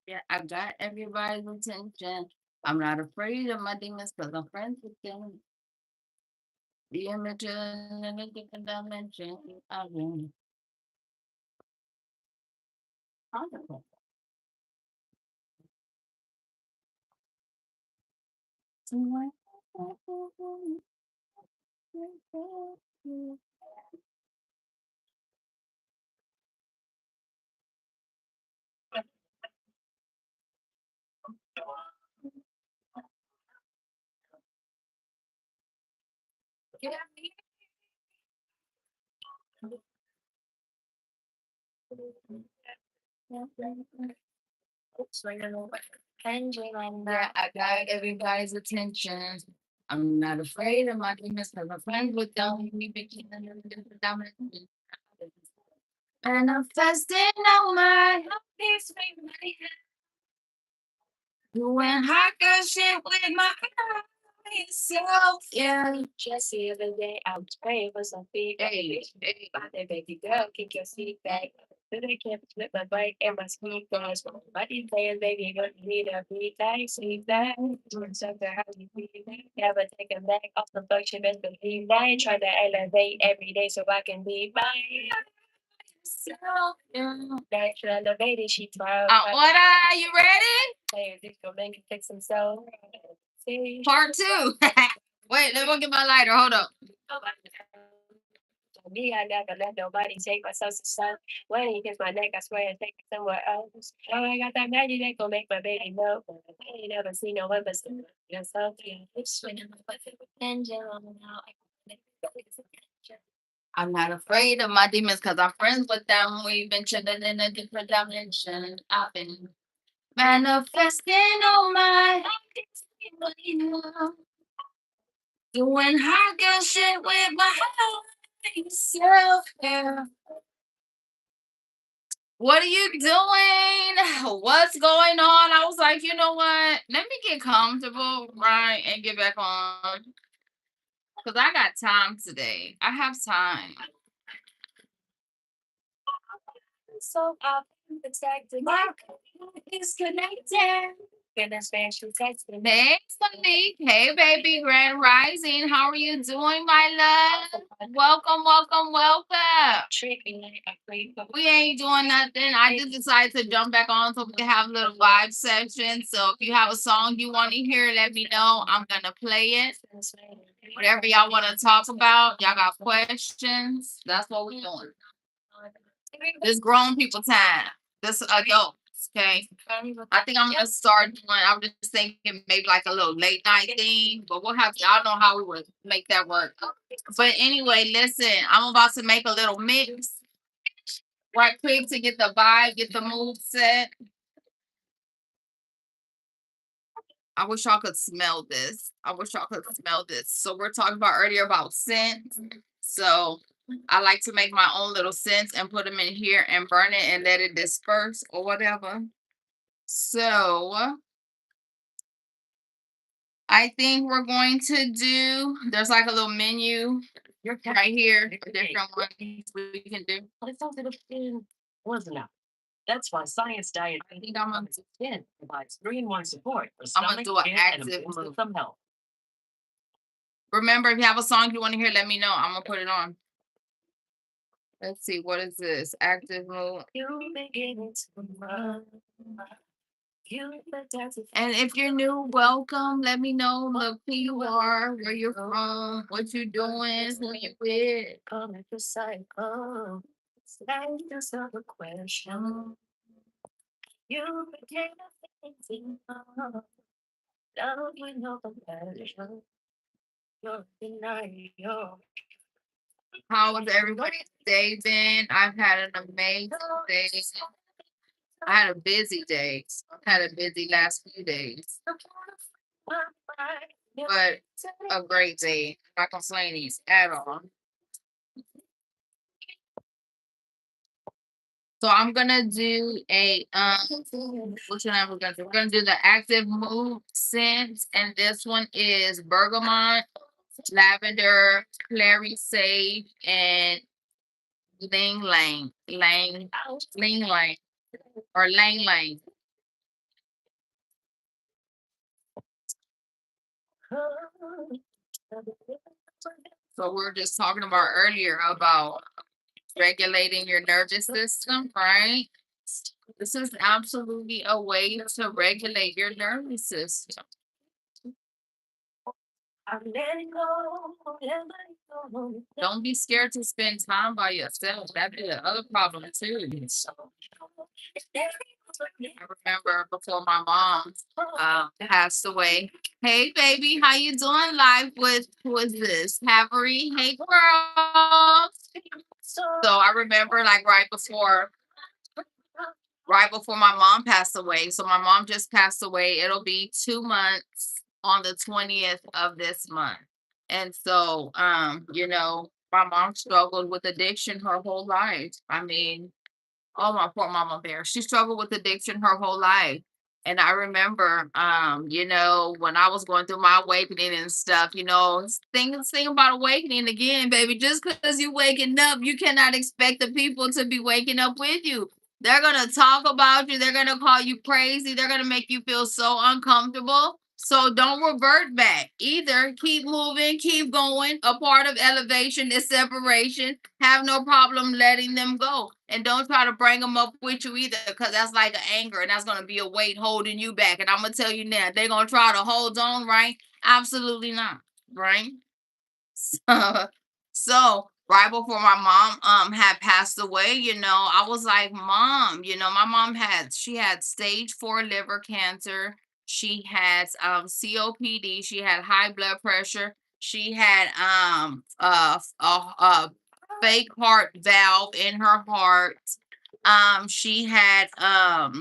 Yeah, I got everybody's attention. I'm not afraid of my demons because I'm friends with them. The images in a different dimension. I win. Yeah, I got everybody's attention. I'm not afraid of my demons because I'm friends with them. We begin in a different dimension. Manifesting on my peace, doing hot girl shit with my self. Yeah, just the other day I was praying for some feedback. Hey, about that baby girl, kick your seat back. Then I can't flip my bike and my speed goes. But these players, baby, gonna need a feedback, feedback. Doing something how you feel. Never taking back off the function, best believe that. Try to elevate every day so I can be mine. So, yeah. That's elevated, she twirl. Order, you ready? Hey, this gonna make it fix himself. Part two. Wait, let me go get my lighter. Hold up. Me, I never let nobody take my soul to sun. When he hits my neck, I swear I take it somewhere else. Oh, I got that magic that gon' make my baby know. I ain't never seen no one but something. It's swinging my favorite angel now. I'm not afraid of my demons because I'm friends with them. We've been chilling in a different dimension. I've been manifesting on my doing hot girl shit with my self. Yeah. What are you doing? What's going on? I was like, you know what? Let me get comfortable, right, and get back on. Because I got time today. I have time. So I've been protected. My is connected. Goodness, man, she texted me. Hey, Monique. Hey, baby, Grand Rising. How are you doing, my love? Welcome, welcome, welcome. We ain't doing nothing. I just decided to jump back on so we can have a little vibe session. So if you have a song you want to hear, let me know. I'm gonna play it. Whatever y'all want to talk about, y'all got questions. That's what we're doing. This grown people time. This adults. Okay. I think I'm gonna start doing. I'm just thinking maybe like a little late night thing, but we'll have. Y'all know how we would make that work. But anyway, listen. I'm about to make a little mix right quick to get the vibe, get the mood set. I wish y'all could smell this. I wish y'all could smell this. So we're talking about earlier about scent. So I like to make my own little scents and put them in here and burn it and let it disperse or whatever. So I think we're going to do, there's like a little menu right here, different ones we can do. But it's also wasn't it? That's why Science Diet I think I'm gonna do 10 provides 3-in-1 support for I'm gonna do an active move. Some help. Remember, if you have a song you want to hear, let me know. I'm gonna put it on. Let's see, what is this? Active mode. And if you're new, welcome. Let me know. Look who you are, where you're from, what you're doing, who you with. Come at the side. Ask yourself a question. You became a thing. Love with no compassion. You're denial. How was everybody's day been? I've had an amazing day. I had a busy day. I had a busy last few days. But a great day. I'm not complaining at all. So I'm gonna do a which one we're gonna do? We're gonna do the active mood scent, and this one is bergamot, lavender, clary sage, and ling lang, lang, ling lang, or lang lang. So we're just talking about earlier about regulating your nervous system, right? This is absolutely a way to regulate your nervous system. Don't be scared to spend time by yourself. That'd be the other problem too. I remember before my mom passed away. Hey baby, how you doing? Live with who is this? Havery. Hey girl. So I remember like right before my mom passed away. So my mom just passed away. It'll be 2 months on the 20th of this month. And so my mom struggled with addiction her whole life. I mean, oh, my poor mama bear. She struggled with addiction her whole life. And I remember, when I was going through my awakening and stuff, thing about awakening again, baby, just because you waking up, you cannot expect the people to be waking up with you. They're gonna talk about you, they're gonna call you crazy, they're gonna make you feel so uncomfortable. So don't revert back. Either keep moving, keep going. A part of elevation is separation. Have no problem letting them go. And don't try to bring them up with you either, because that's like an anger and that's going to be a weight holding you back. And I'm going to tell you now, they're going to try to hold on, right? Absolutely not, right? So right before my mom had passed away, I was like, Mom, my mom had stage 4 liver cancer. She had COPD, she had high blood pressure, she had a fake heart valve in her heart. She had oh,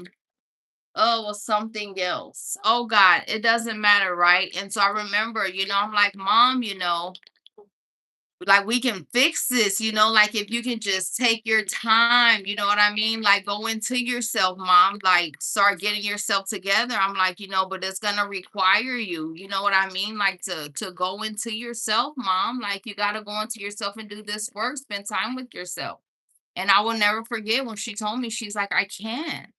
well, something else. Oh God, it doesn't matter, right? And so I remember, I'm like, Mom, like we can fix this, like if you can just take your time, you know what I mean, like go into yourself, Mom, like start getting yourself together. I'm like, but it's gonna require you, you know what I mean, like to go into yourself, Mom, like you got to go into yourself and do this work, spend time with yourself. And I will never forget when she told me, she's like, I can't.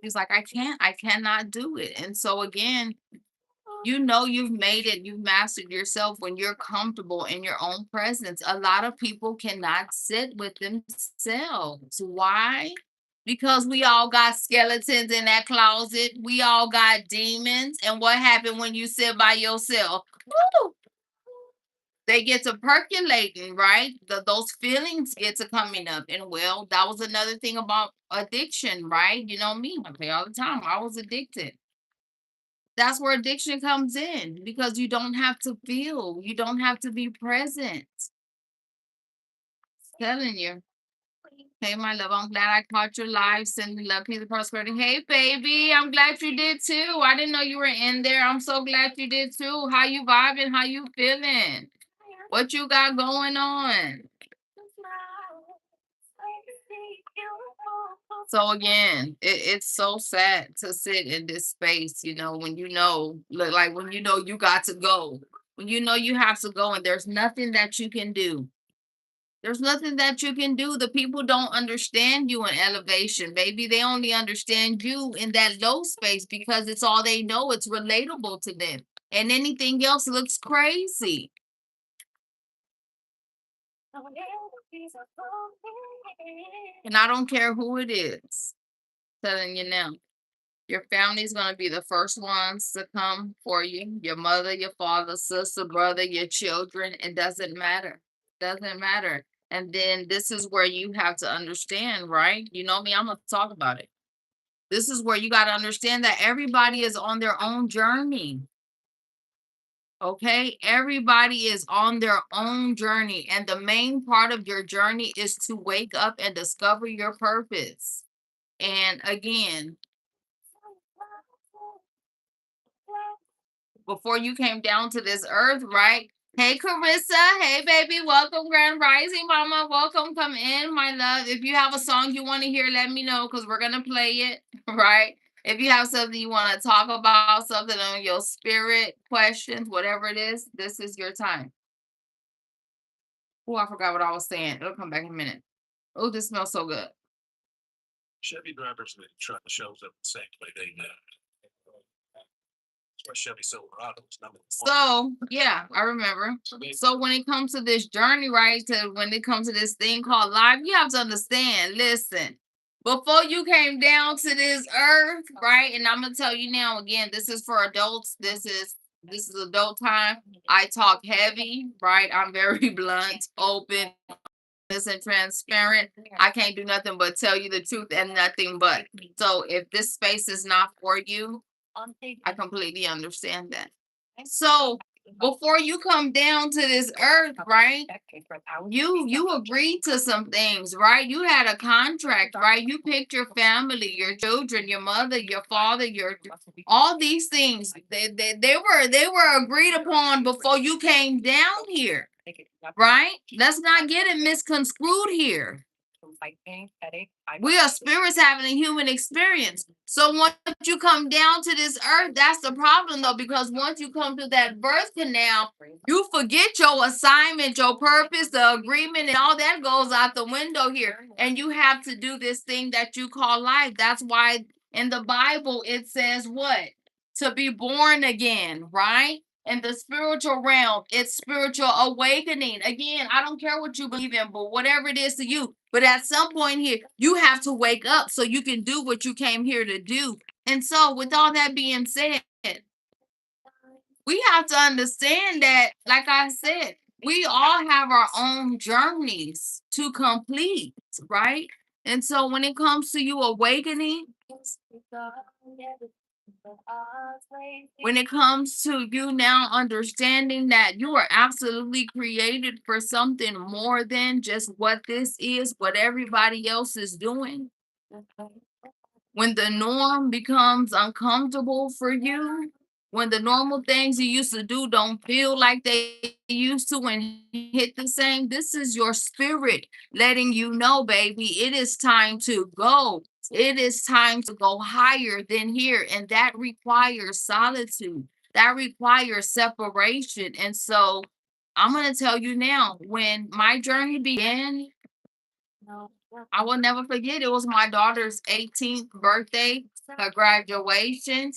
She's like, I cannot do it. And so again, you've made it, you've mastered yourself when you're comfortable in your own presence. A lot of people cannot sit with themselves. Why? Because we all got skeletons in that closet. We all got demons. And what happened when you sit by yourself? Woo! They get to percolating, right? Those feelings get to coming up. And well, that was another thing about addiction, right? You know me, I play all the time. I was addicted. That's where addiction comes in because you don't have to feel, you don't have to be present. Telling you. Hey, my love, I'm glad I caught your live. Sending love, peace, and prosperity. Hey, baby, I'm glad you did too. I didn't know you were in there. I'm so glad you did too. How you vibing? How you feeling? What you got going on? So again, it's so sad to sit in this space, when like when you got to go, when you have to go, and there's nothing that you can do. There's nothing that you can do. The people don't understand you in elevation, baby. They only understand you in that low space because it's all they know. It's relatable to them. And anything else looks crazy. And I don't care who it is. Telling you now. Your family's gonna be the first ones to come for you. Your mother, your father, sister, brother, your children. It doesn't matter. Doesn't matter. And then this is where you have to understand, right? You know me, I'm gonna talk about it. This is where you got to understand that everybody is on their own journey. Okay? Everybody is on their own journey. And the main part of your journey is to wake up and discover your purpose. And again, before you came down to this earth, right? Hey, Carissa. Hey, baby. Welcome, Grand Rising Mama. Welcome. Come in, my love. If you have a song you want to hear, let me know because we're going to play it, right? If you have something you want to talk about, something on your spirit, questions, whatever it is, this is your time. Oh, I forgot what I was saying. It'll come back in a minute. Oh, this smells so good. So yeah, I remember. So when it comes to this journey, right? To when it comes to this thing called life, you have to understand. Listen, before you came down to this earth, right? And I'm gonna tell you now again, this is for adults. This is adult time. I talk heavy, right? I'm very blunt, open, and transparent. I can't do nothing but tell you the truth and nothing but. So if this space is not for you, I completely understand that. So before you come down to this earth, right? You agreed to some things, right? You had a contract, right? You picked your family, your children, your mother, your father, your all these things. They were agreed upon before you came down here, right? Let's not get it misconstrued here. We are spirits having a human experience. So once you come down to this earth, that's the problem though, because once you come to that birth canal, you forget your assignment, your purpose, the agreement, and all that goes out the window here. And you have to do this thing that you call life. That's why in the Bible it says what? To be born again, right? In the spiritual realm, it's spiritual awakening. Again, I don't care what you believe in, but whatever it is to you. But at some point here, you have to wake up so you can do what you came here to do. And so, with all that being said, we have to understand that, like I said, we all have our own journeys to complete, right? And so, when it comes to you awakening, when it comes to you now understanding that you are absolutely created for something more than just what this is, what everybody else is doing, when the norm becomes uncomfortable for you, when the normal things you used to do don't feel like they used to and hit the same, this is your spirit letting you know, baby, it is time to go. It is time to go higher than here. And that requires solitude, that requires separation. And so I'm going to tell you now, when my journey began, I will never forget. It was my daughter's 18th birthday, her graduation.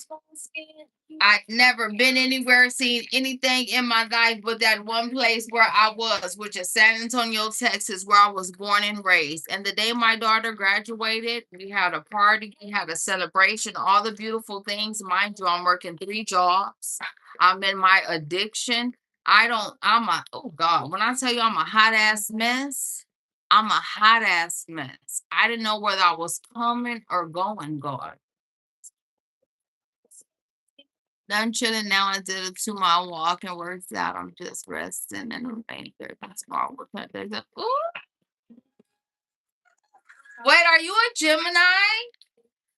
I'd never been anywhere, seen anything in my life but that one place where I was, which is San Antonio, Texas, where I was born and raised. And the day my daughter graduated, we had a party, we had a celebration, all the beautiful things. Mind you, I'm working 3 jobs. I'm in my addiction. Oh God, when I tell you I'm a hot ass mess, I'm a hot ass mess. I didn't know whether I was coming or going, God. Done chilling now. I did a 2 mile walk and worked out. I'm just resting and I'm waiting there tomorrow. Ooh. Wait, are you a Gemini?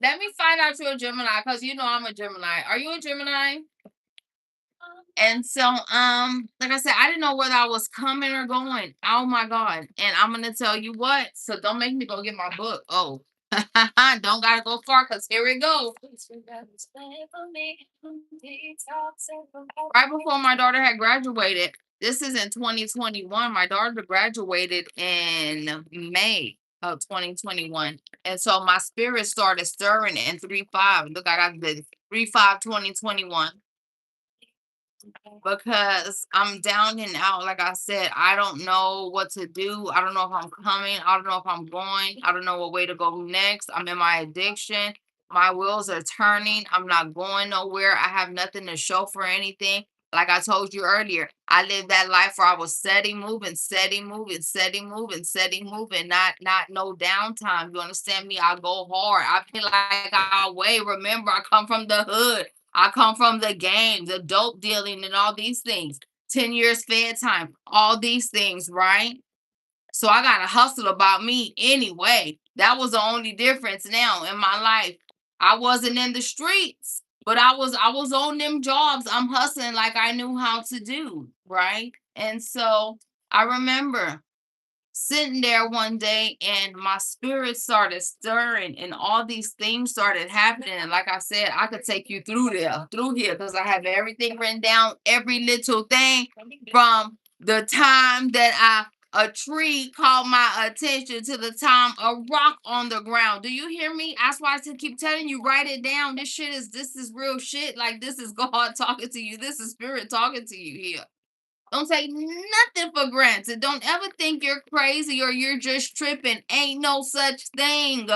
Let me find out you're a Gemini because you know I'm a Gemini. Are you a Gemini? And so, like I said, I didn't know whether I was coming or going. Oh my God. And I'm gonna tell you what. So don't make me go get my book. Oh, don't gotta go far because here we go. Right before my daughter had graduated, this is in 2021. My daughter graduated in May of 2021. And so my spirit started stirring in 3-5. Look, I got the 3-5-2021 because I'm down and out. Like I said, I don't know what to do. I don't know if I'm coming. I don't know if I'm going. I don't know what way to go next. I'm in my addiction. My wheels are turning. I'm not going nowhere. I have nothing to show for anything. Like I told you earlier, I lived that life where I was steady moving, steady moving, steady moving, steady moving, not no downtime. You understand me? I go hard. I feel like I weigh. Remember, I come from the hood. I come from the game, the dope dealing, and all these things. 10 years fed time, all these things, right? So I got to hustle about me anyway. That was the only difference now in my life. I wasn't in the streets, but I was on them jobs. I'm hustling like I knew how to do, right? And so I remember sitting there one day and my spirit started stirring and all these things started happening. And like I said, I could take you through here, because I have everything written down, every little thing from the time that I a tree caught my attention to the time a rock on the ground. Do you hear me? That's why I keep telling you, write it down. This is real shit. Like, this is God talking to you. This is spirit talking to you here. Don't take nothing for granted. Don't ever think you're crazy or you're just tripping. Ain't no such thing.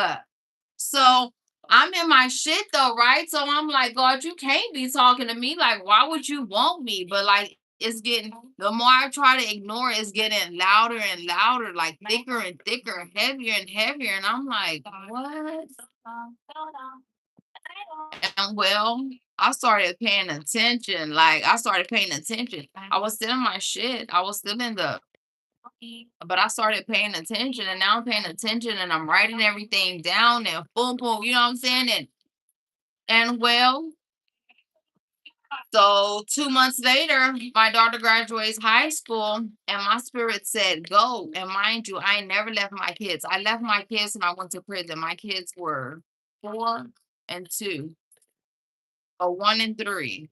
So I'm in my shit though, right? So I'm like, God, you can't be talking to me. Like, why would you want me? But like, it's getting, the more I try to ignore it, it's getting louder and louder, like thicker and thicker, heavier and heavier. And I'm like, what? And well, I started paying attention. Like, I started paying attention. I was still in my shit. I was still in the, but I started paying attention, and now I'm paying attention and I'm writing everything down and boom, boom, you know what I'm saying? And well, so 2 months later, my daughter graduates high school, and my spirit said, go. And mind you, I ain't never left my kids. I left my kids when I went to prison. My kids were 4 and 2, or 1 and 3.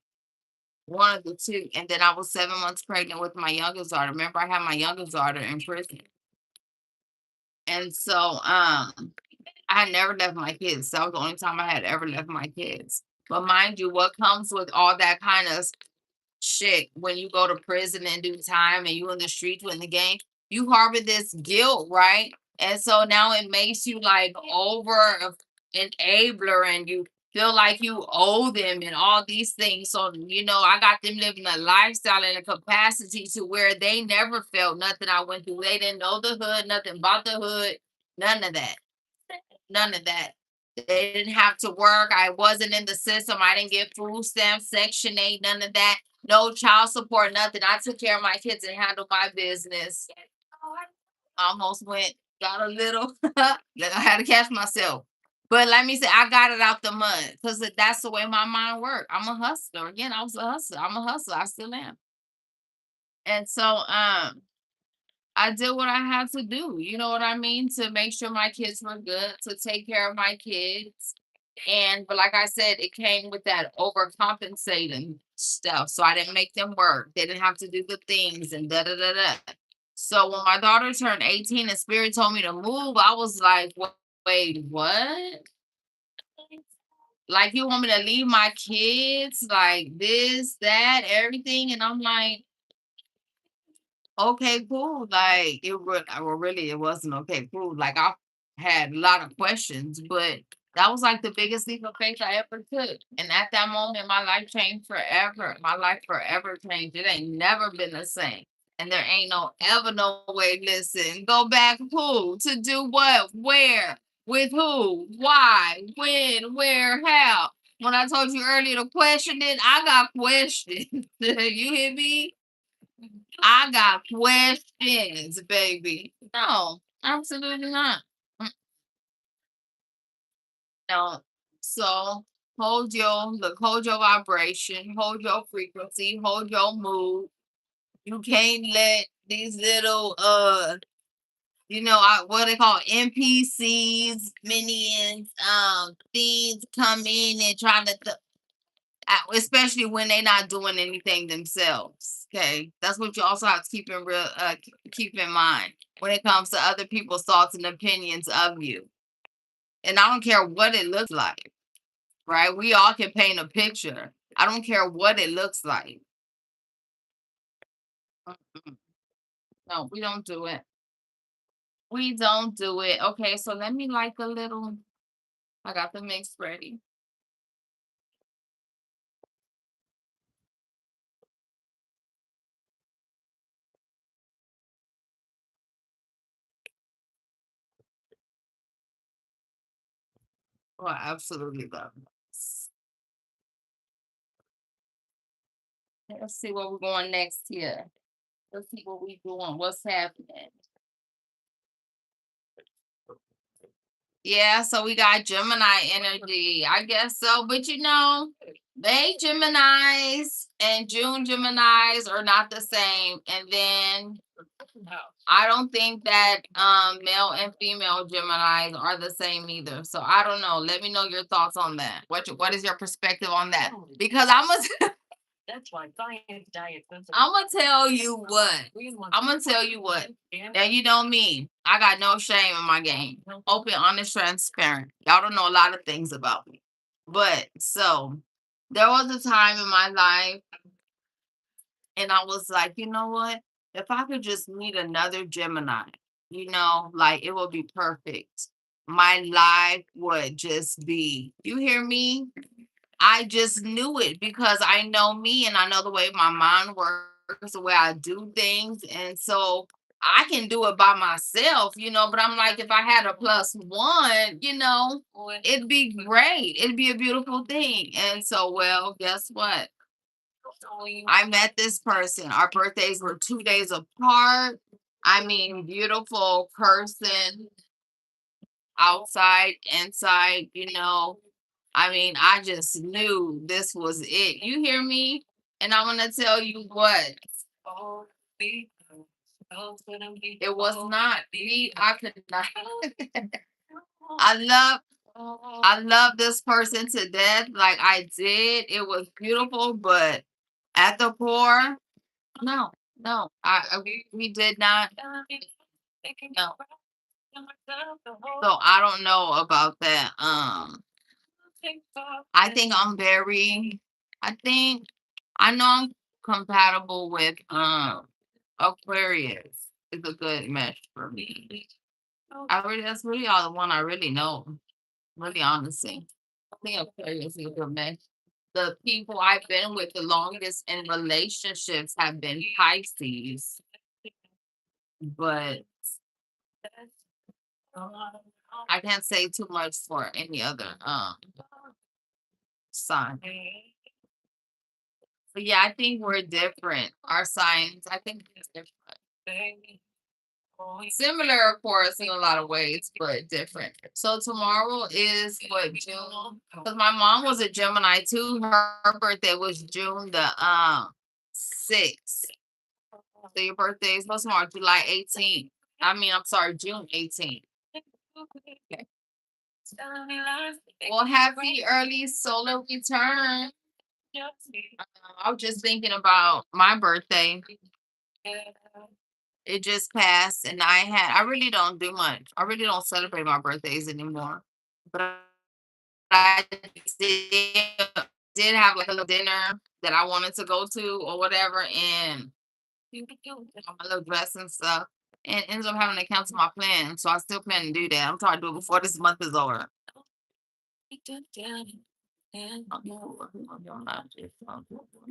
One of the two. And then I was 7 months pregnant with my youngest daughter. Remember, I had my youngest daughter in prison. And so I had never left my kids. That was the only time I had ever left my kids. But mind you, what comes with all that kind of shit when you go to prison and do time and you in the streets with the game, you harbor this guilt, right? And so now it makes you like over enabler, and you feel like you owe them and all these things. So, I got them living a lifestyle in a capacity to where they never felt nothing I went through. They didn't know the hood, nothing about the hood, none of that. None of that. They didn't have to work. I wasn't in the system. I didn't get food stamps, Section 8, none of that. No child support, nothing. I took care of my kids and handled my business. Almost went, got a little, I had to catch myself. But let me say, I got it out the mud because that's the way my mind worked. I'm a hustler. Again, I was a hustler. I'm a hustler. I still am. And so, I did what I had to do, you know what I mean, to make sure my kids were good, to take care of my kids. And but like I said, it came with that overcompensating stuff. So I didn't make them work. They didn't have to do the things and da da da da. So when my daughter turned 18 and spirit told me to move, I was like, wait, what? Like, you want me to leave my kids like this, that, everything? And I'm like, okay, cool. Like, well, really, it wasn't okay, cool. Like, I had a lot of questions, but that was like the biggest leap of faith I ever took. And at that moment, my life changed forever. My life forever changed. It ain't never been the same. And there ain't no way. Listen, go back who to do what, where, with who, why, when, where, how. When I told you earlier to question it, I got questions. You hear me? I got questions, baby. No, absolutely not. No. So hold your vibration, hold your frequency, hold your mood. You can't let these little what they call NPCs, minions, things come in and try to especially when they're not doing anything themselves. Okay, that's what you also have to keep in mind when it comes to other people's thoughts and opinions of you. And I don't care what it looks like, right? We all can paint a picture. I don't care what it looks like. Mm-mm. No, we don't do it. We don't do it. Okay, so let me like a little. I got the mix ready. Oh, I absolutely love this. Let's see where we're going next here. Let's see what we doing. What's happening? Yeah, so we got Gemini energy. I guess so. But May Geminis and June Geminis are not the same. And then I don't think that male and female Geminis are the same either. So I don't know. Let me know your thoughts on that. What is your perspective on that? Because I'm a I'm gonna tell you what. I'm gonna tell you what. Now you know me. I got no shame in my game. Open, honest, transparent. Y'all don't know a lot of things about me. But so there was a time in my life, and I was like, you know what? If I could just meet another Gemini, like it would be perfect. My life would just be, you hear me? I just knew it because I know me and I know the way my mind works, the way I do things. And so I can do it by myself, but I'm like, if I had a plus one, it'd be great. It'd be a beautiful thing. And so, well, guess what? I met this person. Our birthdays were 2 days apart. I mean, beautiful person, outside, inside, I mean, I just knew this was it. You hear me? And I'm gonna tell you what. It was not me. I could not. I love I love this person to death. Like I did. It was beautiful, but at the core, no, no. We did not. No. So I don't know about that. I think I'm very. I think I know I'm compatible with Aquarius. Is a good match for me. That's really all the one I really know. Really honestly. I think Aquarius is a good match. The people I've been with the longest in relationships have been Pisces, but I can't say too much for any other sign. But yeah, I think we're different. Our signs, I think it's different. Similar, of course, in a lot of ways, but different. So tomorrow is what, June? Because my mom was a Gemini too. Her birthday was June the 6th. So your birthday is what's tomorrow? July 18th. I mean, I'm sorry, June 18th. Okay. Well, happy early solar return. I was just thinking about my birthday. It just passed, and I really don't do much. I really don't celebrate my birthdays anymore. But I did have like a little dinner that I wanted to go to or whatever, and my little dress and stuff, and ended up having to cancel my plan. So I still plan to do that. I'm trying to do it before this month is over.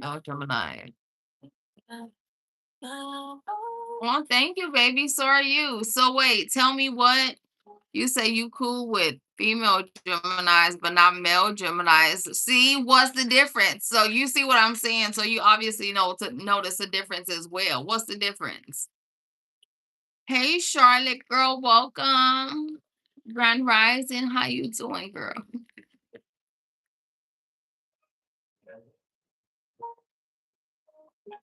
Oh, Gemini. Well, thank you, baby. So are you. So wait, tell me what you say you cool with female Geminis, but not male Geminis. See, what's the difference? So you see what I'm saying. So you obviously know to notice the difference as well. What's the difference? Hey, Charlotte, girl, welcome. Grand Rising, how you doing, girl?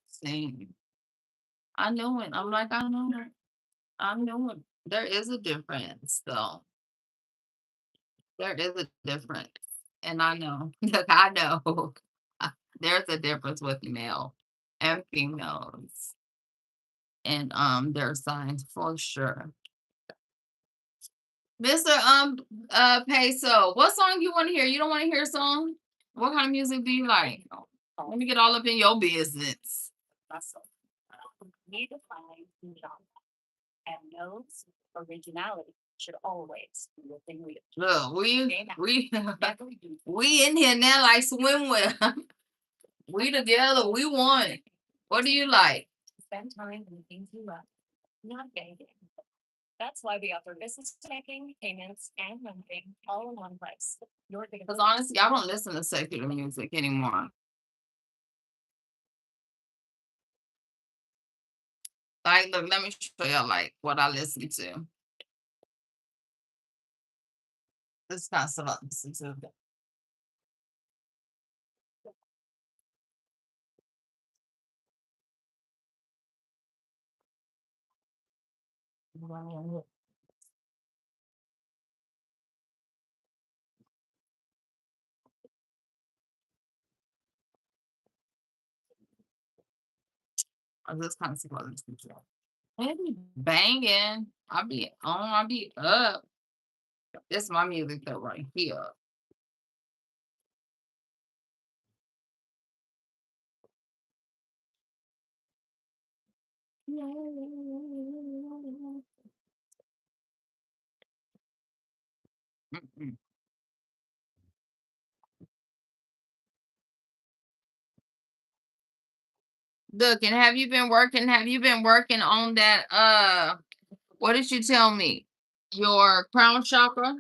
Same. I knew it. I'm like, I know it. I knew it. There is a difference, though. There is a difference. And I know. Look, I know. There's a difference with male and females and their signs for sure. Mr. Peso, what song you want to hear? You don't want to hear a song? What kind of music do you like? Let me get all up in your business. Look, we we in here now like swimwear. We together, we won. What do you like? Because honestly, I don't listen to secular music anymore. Like, look, let me show you like what I listen to. This kind of stuff I listen to. I just kind of see what this is. Maybe banging. I'll be on, I'll be up. This is my music though right here. Mm-mm. Look, and have you been working? Have you been working on that? What did you tell me? Your crown chakra?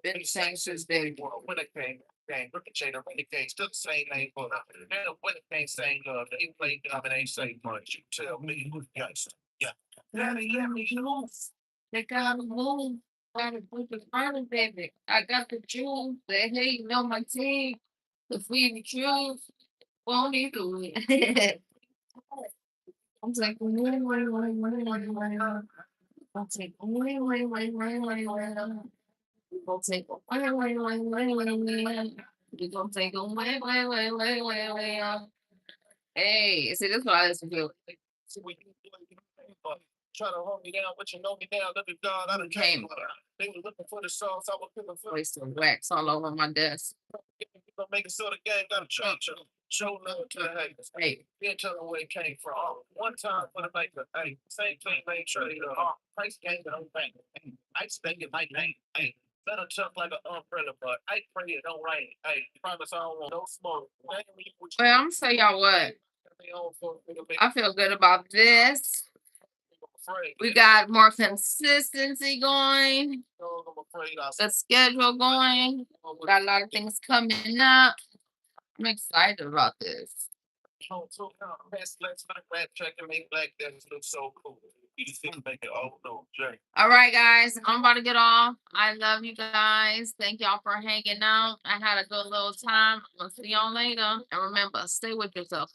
Been saying since day one. They gotta move. Gotta put the money, baby. I got the jewels. They hating on my team. The feed the truth. Won't need to it. I'm like, wait, wait, wait, wait, wait, wait. I'll take wait, wait, wait, wait, wait, wait. We'll take wait, wait, wait, wait, wait, wait. We're gonna take a wait, wait, wait, wait, wait, wait. Hey, see, this is what I listen to. Came. Place some wax all over my desk. Hey, well, I'm gonna tell y'all what. I feel good about this. We got more consistency going. The schedule going. We got a lot of things coming up. I'm excited about this. All right, guys. I'm about to get off. I love you guys. Thank y'all for hanging out. I had a good little time. I'll see y'all later. And remember, stay with yourself.